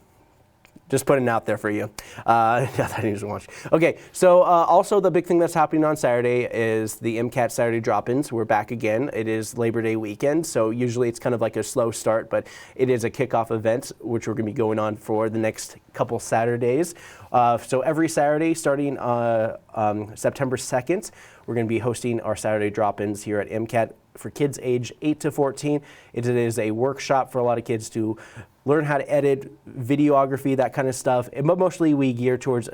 Just putting it out there for you. Yeah, that needs to watch. Okay, so also the big thing that's happening on Saturday is the MCAT Saturday drop-ins. We're back again. It is Labor Day weekend, so usually it's kind of like a slow start, but it is a kickoff event, which we're going to be going on for the next couple Saturdays. So every Saturday, starting September 2nd, we're going to be hosting our Saturday drop-ins here at MCAT for kids age 8 to 14. It is a workshop for a lot of kids to learn how to edit, videography, that kind of stuff. But mostly we gear towards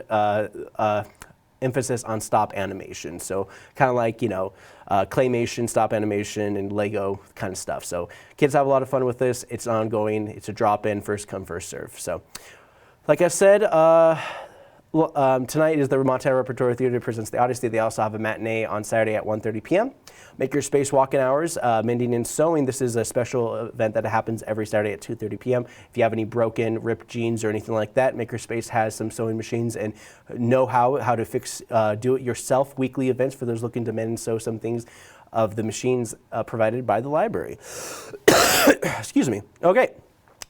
emphasis on stop animation. So kind of like, you know, claymation, stop animation, and Lego kind of stuff. So kids have a lot of fun with this. It's ongoing. It's a drop-in, first come, first serve. So like I said, tonight is the Montana Repertory Theater presents The Odyssey. They also have a matinee on Saturday at 1:30 p.m. Makerspace Walk-In Hours, Mending and Sewing. This is a special event that happens every Saturday at 2:30 p.m. If you have any broken, ripped jeans or anything like that, Makerspace has some sewing machines and know-how to fix do-it-yourself weekly events for those looking to mend and sew some things of the machines provided by the library. Excuse me. Okay.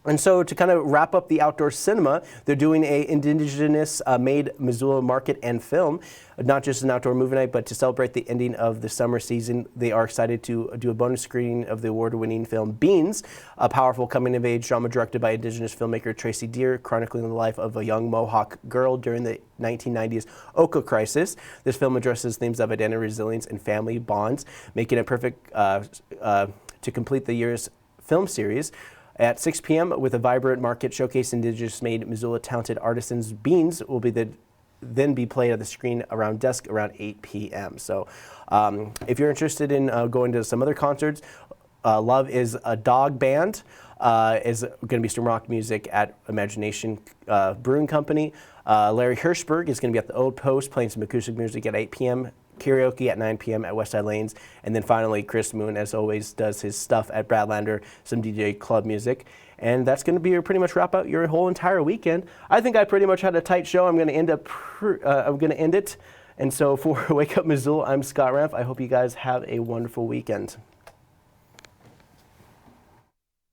And so to kind of wrap up the outdoor cinema, they're doing a indigenous made Missoula market and film, not just an outdoor movie night, but to celebrate the ending of the summer season. They are excited to do a bonus screening of the award-winning film Beans, a powerful coming-of-age drama directed by indigenous filmmaker Tracy Deer, chronicling the life of a young Mohawk girl during the 1990s Oka crisis. This film addresses themes of identity, resilience, and family bonds, making it perfect to complete the year's film series. At 6 p.m. with a vibrant market showcase indigenous-made Missoula talented artisans, Beans will be then be played at the screen around dusk around 8 p.m. So if you're interested in going to some other concerts, Love is a Dog Band is going to be some rock music at Imagination Brewing Company. Larry Hirschberg is going to be at the Old Post playing some acoustic music at 8 p.m. Karaoke at 9 p.m. at Westside Lanes. And then finally, Chris Moon, as always, does his stuff at Bradlander, some DJ club music. And that's going to be pretty much wrap out your whole entire weekend. I think I pretty much had a tight show. I'm going to end it. And so for Wake Up Missoula, I'm Scott Ramp. I hope you guys have a wonderful weekend.